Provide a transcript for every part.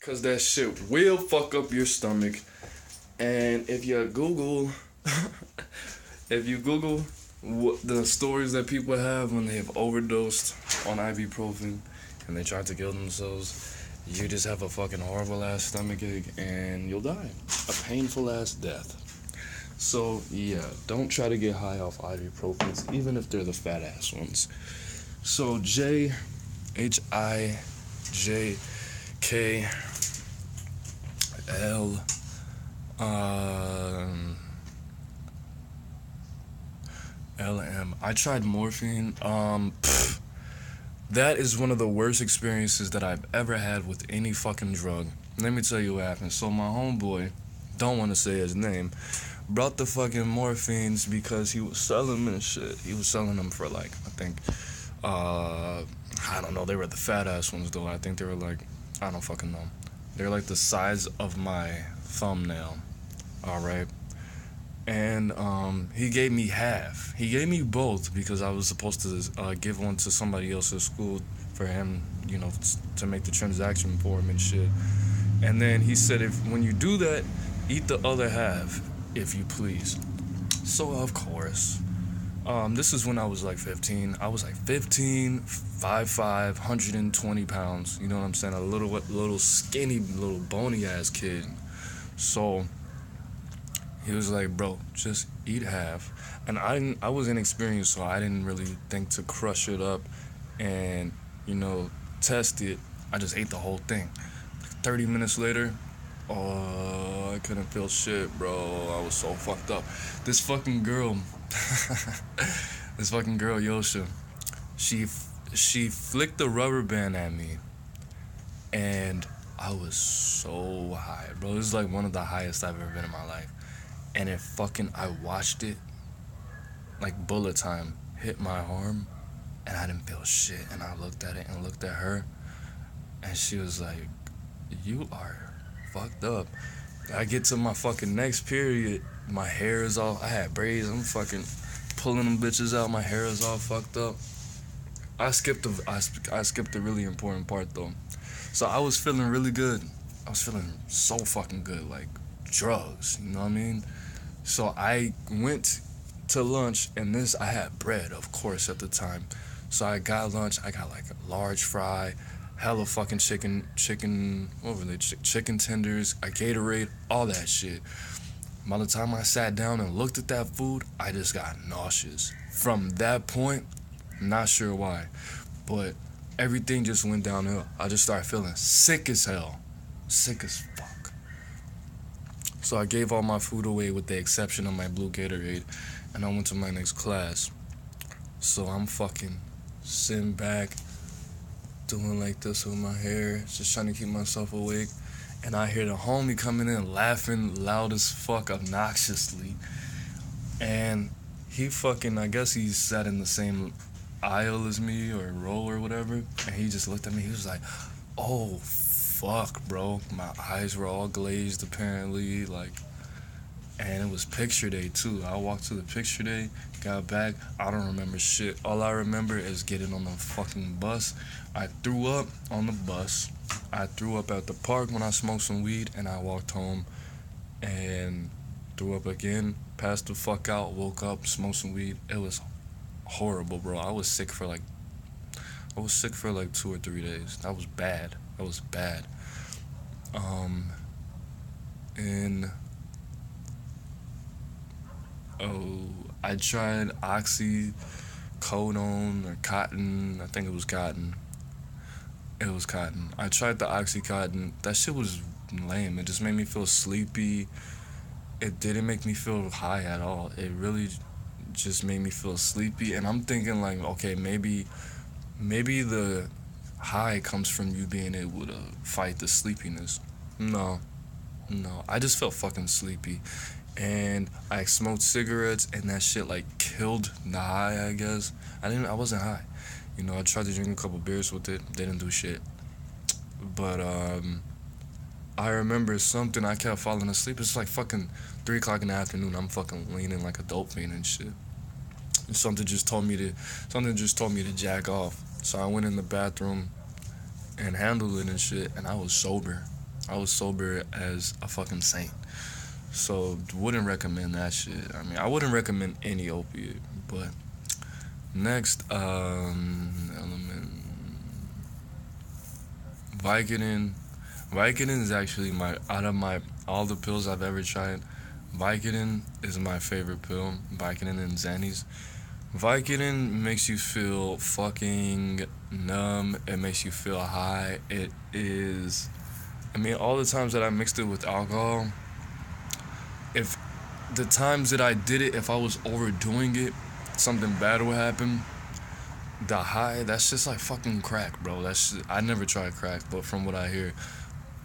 Cause that shit will fuck up your stomach. And if you Google, if you Google what the stories that people have when they have overdosed on ibuprofen and they try to kill themselves, you just have a fucking horrible ass stomach ache and you'll die. A painful ass death. So yeah, don't try to get high off ibuprofens, even if they're the fat ass ones. So JHIJKL LM. I tried morphine. That is one of the worst experiences that I've ever had with any fucking drug. Let me tell you what happened. So my homeboy, don't want to say his name, brought the fucking morphines because he was selling them and shit. He was selling them for like, I think, I don't know. They were the fat ass ones though. I think they were like, I don't fucking know. They're like the size of my thumbnail. All right. And he gave me half. He gave me both because I was supposed to give one to somebody else at school for him, you know, to make the transaction for him and shit. And then he said, if when you do that, eat the other half, if you please. So of course, this is when I was like 15. I was like 15, 5'5", 120 pounds. You know what I'm saying? A little skinny, little bony ass kid. So he was like, bro, just eat half. And I was inexperienced, so I didn't really think to crush it up and, you know, test it. I just ate the whole thing. 30 minutes later, oh, I couldn't feel shit, bro. I was so fucked up. This fucking girl, Yosha, she flicked the rubber band at me, and I was so high, bro. This is like one of the highest I've ever been in my life. And I watched it, like bullet time, hit my arm, and I didn't feel shit. And I looked at it and looked at her, and she was like, you are fucked up. I get to my fucking next period, my hair is all, I had braids, I'm fucking pulling them bitches out, my hair is all fucked up. I skipped the really important part though. So I was feeling really good. I was feeling so fucking good, like drugs, you know what I mean? So I went to lunch, and I had bread, of course, at the time. So I got lunch, I got like a large fry, hella fucking chicken, what were they, chicken tenders, a Gatorade, all that shit. By the time I sat down and looked at that food, I just got nauseous. From that point, not sure why, but everything just went downhill. I just started feeling sick as hell. Sick as fuck. So I gave all my food away with the exception of my blue Gatorade, and I went to my next class. So I'm fucking sitting back, doing like this with my hair, just trying to keep myself awake. And I hear the homie coming in laughing loud as fuck, obnoxiously. And he fucking, I guess he sat in the same aisle as me or row or whatever. And he just looked at me, he was like, oh, fuck, bro. My eyes were all glazed, apparently, like, and it was picture day, too. I walked to the picture day, got back, I don't remember shit. All I remember is getting on the fucking bus. I threw up on the bus. I threw up at the park when I smoked some weed, and I walked home and threw up again, passed the fuck out, woke up, smoked some weed. It was horrible, bro. I was sick for like 2 or 3 days. That was bad. And I tried oxycodone or cotton. I think it was cotton. I tried the oxycodone. That shit was lame. It just made me feel sleepy. It didn't make me feel high at all. It really just made me feel sleepy. And I'm thinking like, okay, maybe the high comes from you being able to fight the sleepiness. No, I just felt fucking sleepy. And I smoked cigarettes, and that shit like killed the high, I guess. I wasn't high. You know, I tried to drink a couple beers with it, didn't do shit. But I remember something, I kept falling asleep. It's like fucking 3 o'clock in the afternoon. I'm fucking leaning like a dope fiend and shit. And something just told me to jack off. So I went in the bathroom and handled it and shit, and I was sober. I was sober as a fucking saint. So wouldn't recommend that shit. I mean, I wouldn't recommend any opiate. But next, element, Vicodin. Vicodin is actually my out of my all the pills I've ever tried. Vicodin is my favorite pill. Vicodin and Xannies. Vicodin makes you feel fucking numb. It makes you feel high. It is. I mean, all the times that I mixed it with alcohol, if the times that I did it, if I was overdoing it, something bad would happen. The high, that's just like fucking crack, bro. That's I never tried crack, but from what I hear,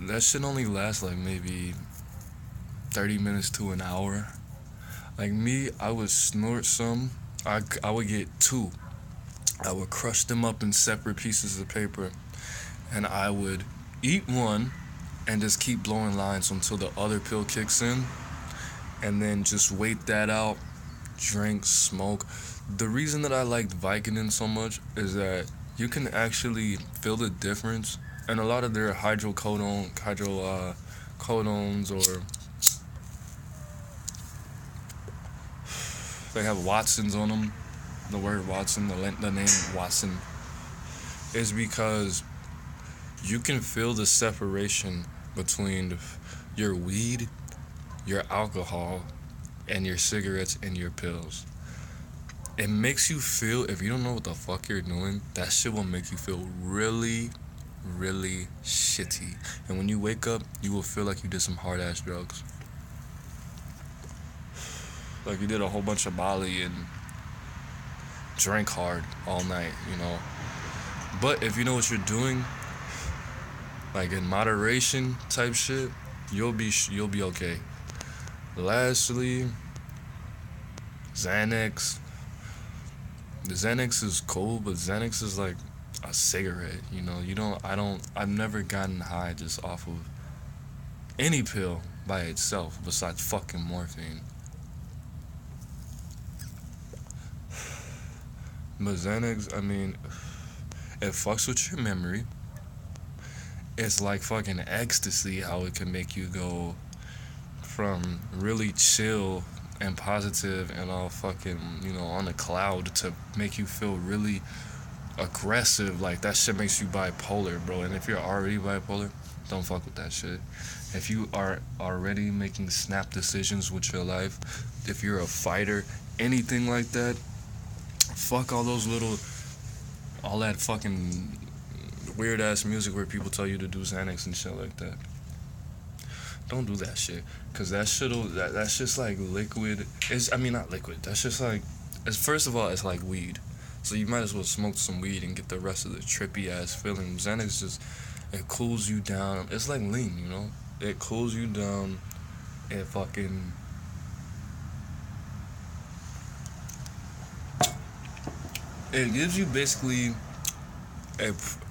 that shit only lasts like maybe 30 minutes to an hour. Like me, I would snort some. I would get two. I would crush them up in separate pieces of paper, and I would eat one and just keep blowing lines until the other pill kicks in, and then just wait that out, drink, smoke. The reason that I liked Vicodin so much is that you can actually feel the difference, and a lot of their hydrocodones or they have Watsons on them. The word Watson, the name Watson, is because you can feel the separation between your weed, your alcohol, and your cigarettes and your pills. It makes you feel, if you don't know what the fuck you're doing, that shit will make you feel really, really shitty. And when you wake up, you will feel like you did some hard ass drugs. Like you did a whole bunch of Molly and drank hard all night, you know. But if you know what you're doing, like in moderation type shit, you'll be okay. Lastly, Xanax. The Xanax is cool, but Xanax is like a cigarette, you know. I've never gotten high just off of any pill by itself besides fucking morphine. But Xanax, I mean, it fucks with your memory. It's like fucking ecstasy how it can make you go from really chill and positive and all fucking, you know, on a cloud to make you feel really aggressive. Like that shit makes you bipolar, bro. And if you're already bipolar, don't fuck with that shit. If you are already making snap decisions with your life, if you're a fighter, anything like that, fuck all that fucking weird ass music where people tell you to do Xanax and shit like that. Don't do that shit, cause that's just like liquid. Not liquid. That's just like, first of all, it's like weed. So you might as well smoke some weed and get the rest of the trippy ass feeling. Xanax just, it cools you down. It's like lean, you know. It cools you down. It fucking. It gives you basically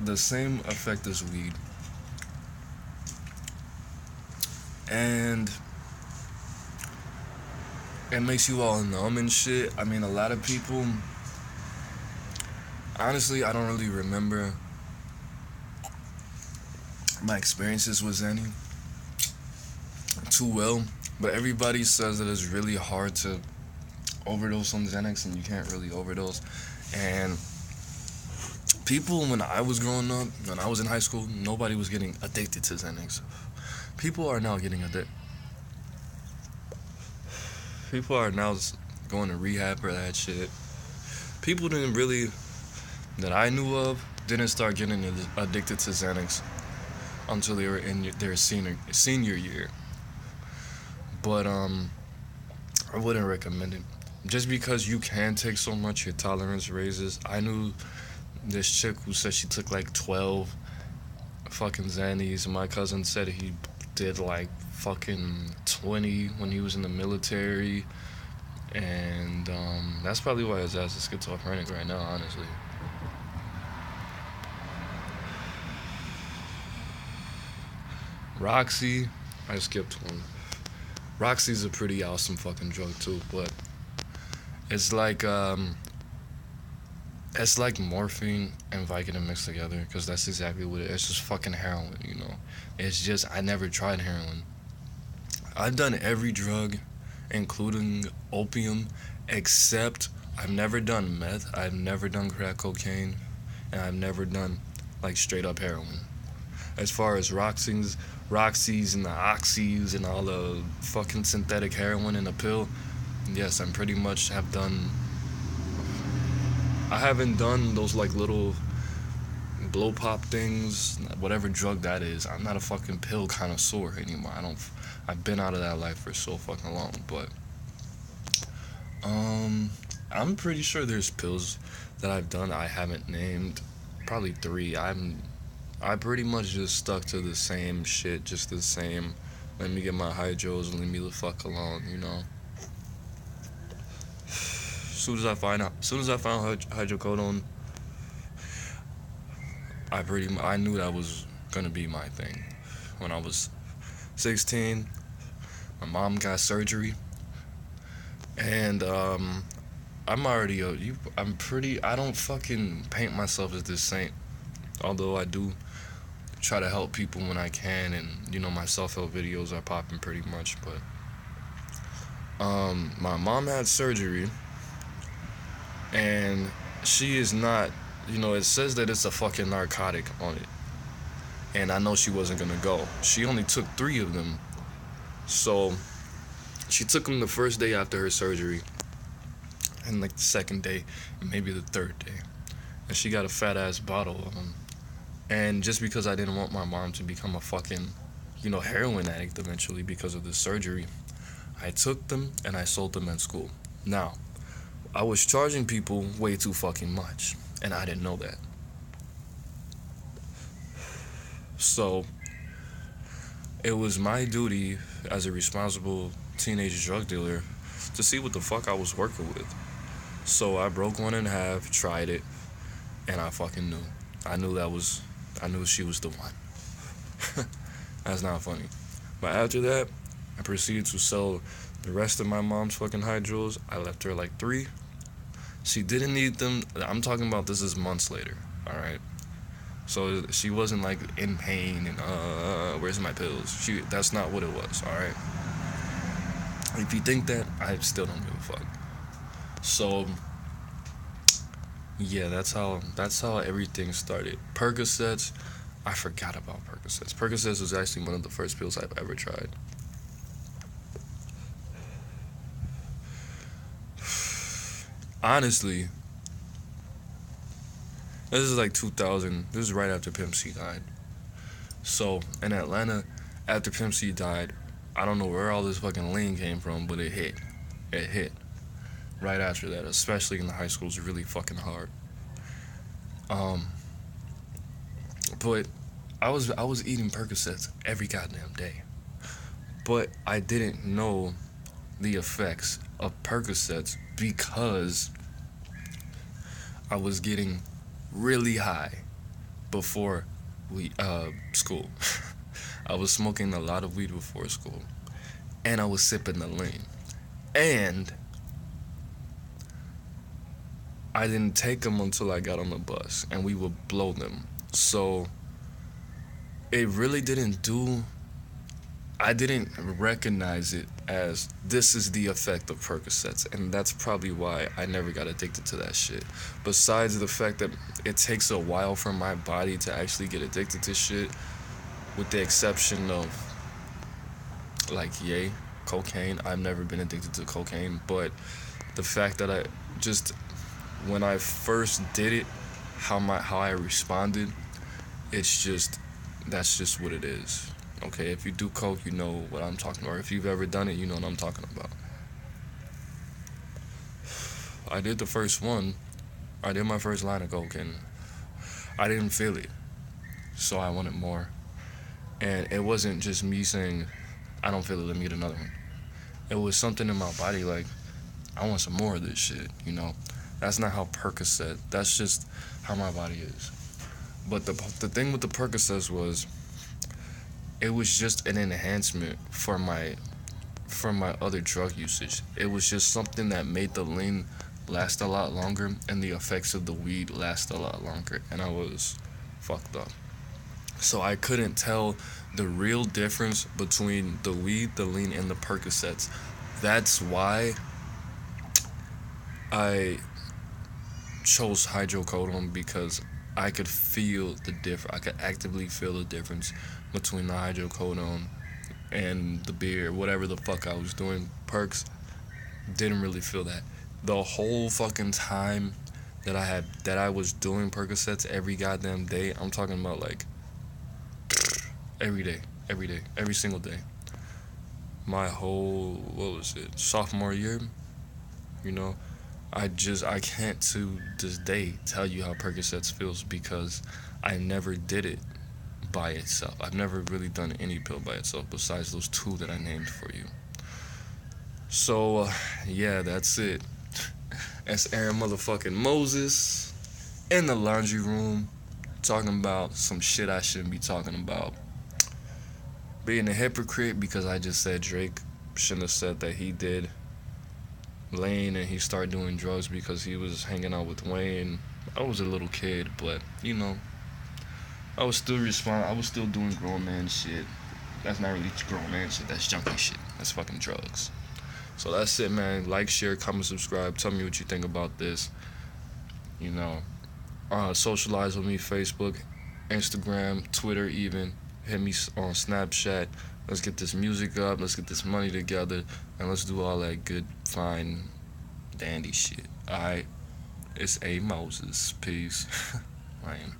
the same effect as weed. And it makes you all numb and shit. I mean, a lot of people, honestly, I don't really remember my experiences with Xanny too well, but everybody says that it's really hard to overdose on Xanax, and you can't really overdose. And people, when I was growing up, when I was in high school, nobody was getting addicted to Xanax. People are now getting addicted. People are now going to rehab for that shit. People that I knew of, didn't start getting addicted to Xanax until they were in their senior year. But I wouldn't recommend it. Just because you can take so much, your tolerance raises. I knew this chick who said she took like 12 fucking Xannies. My cousin said he did like fucking 20 when he was in the military. And that's probably why his ass is schizophrenic right now, honestly. Roxy, I skipped one. Roxy's a pretty awesome fucking drug too, but it's like It's like morphine and Vicodin mixed together, because that's exactly what it is. It's just fucking heroin, you know. It's just, I never tried heroin. I've done every drug, including opium, except I've never done meth, I've never done crack cocaine, and I've never done like straight up heroin. As far as Roxy's and the Oxys and all the fucking synthetic heroin in a pill, yes, I'm pretty much have done. I haven't done those like little blow pop things, whatever drug that is. I'm not a fucking pill connoisseur anymore. I've been out of that life for so fucking long, but I'm pretty sure there's pills that I've done I haven't named. Probably 3. I pretty much just stuck to the same shit, just the same. Let me get my hydros and leave me the fuck alone, you know. Soon as I found hydrocodone, I knew that was gonna be my thing. When I was 16, my mom got surgery, and I'm already I don't fucking paint myself as this saint, although I do try to help people when I can, and you know, my self-help videos are popping pretty much. But my mom had surgery, and she is not, you know, it says that it's a fucking narcotic on it, and I know she wasn't gonna go. She only took 3 of them, so she took them the first day after her surgery, and like the second day, and maybe the third day, and she got a fat ass bottle of them. And just because I didn't want my mom to become a fucking, you know, heroin addict eventually because of the surgery, I took them and I sold them at school. Now, I was charging people way too fucking much, and I didn't know that. So, it was my duty as a responsible teenage drug dealer to see what the fuck I was working with. So I broke one in half, tried it, and I fucking knew. I knew she was the one. That's not funny. But after that, I proceeded to sell the rest of my mom's fucking hydros. I left her like 3. She didn't need them. I'm talking about, this is months later, alright? So she wasn't like in pain and where's my pills? That's not what it was, alright? If you think that, I still don't give a fuck. So yeah, that's how everything started. Percocets, I forgot about Percocets. Percocets was actually one of the first pills I've ever tried. Honestly, this is like 2000. This is right after Pimp C died. So in Atlanta, after Pimp C died, I don't know where all this fucking lean came from, but it hit. It hit. Right after that, especially in the high schools, really fucking hard. But I was eating Percocets every goddamn day, but I didn't know the effects of Percocets because I was getting really high before school. I was smoking a lot of weed before school, and I was sipping the lean, and I didn't take them until I got on the bus, and we would blow them. So it really didn't do. I didn't recognize it as this is the effect of Percocets, and that's probably why I never got addicted to that shit. Besides the fact that it takes a while for my body to actually get addicted to shit, with the exception of like cocaine. I've never been addicted to cocaine, but the fact that when I first did it, how I responded, that's just what it is. Okay, if you do coke, you know what I'm talking about. Or if you've ever done it, you know what I'm talking about. I did the first one. I did my first line of coke, and I didn't feel it, so I wanted more. And it wasn't just me saying, I don't feel it, let me get another one. It was something in my body like, I want some more of this shit, you know. That's not how Percocet, that's just how my body is. But the thing with the Percocets was, it was just an enhancement for my other drug usage. It was just something that made the lean last a lot longer, and the effects of the weed last a lot longer, and I was fucked up. So I couldn't tell the real difference between the weed, the lean, and the Percocets. That's why I chose hydrocodone, because I could feel the difference. I could actively feel the difference between the hydrocodone and the beer, whatever the fuck I was doing. Perks, didn't really feel that. The whole fucking time that I was doing Percocets every goddamn day. I'm talking about like every day, every single day. My whole, what was it, sophomore year, you know, I can't to this day tell you how Percocets feels, because I never did it by itself. I've never really done any pill by itself besides those two that I named for you. So, yeah, that's it. That's Aaron motherfucking Moses in the laundry room talking about some shit I shouldn't be talking about. Being a hypocrite because I just said Drake shouldn't have said that he did Lane and he started doing drugs because he was hanging out with Wayne. I was a little kid, but you know, I was still doing grown man shit. That's not really grown man shit. That's junkie shit. That's fucking drugs. So that's it, man. Like, share, comment, subscribe. Tell me what you think about this. You know, socialize with me. Facebook, Instagram, Twitter, even. Hit me on Snapchat. Let's get this music up. Let's get this money together. And let's do all that good, fine, dandy shit. Alright? It's A. Moses. Peace. I am.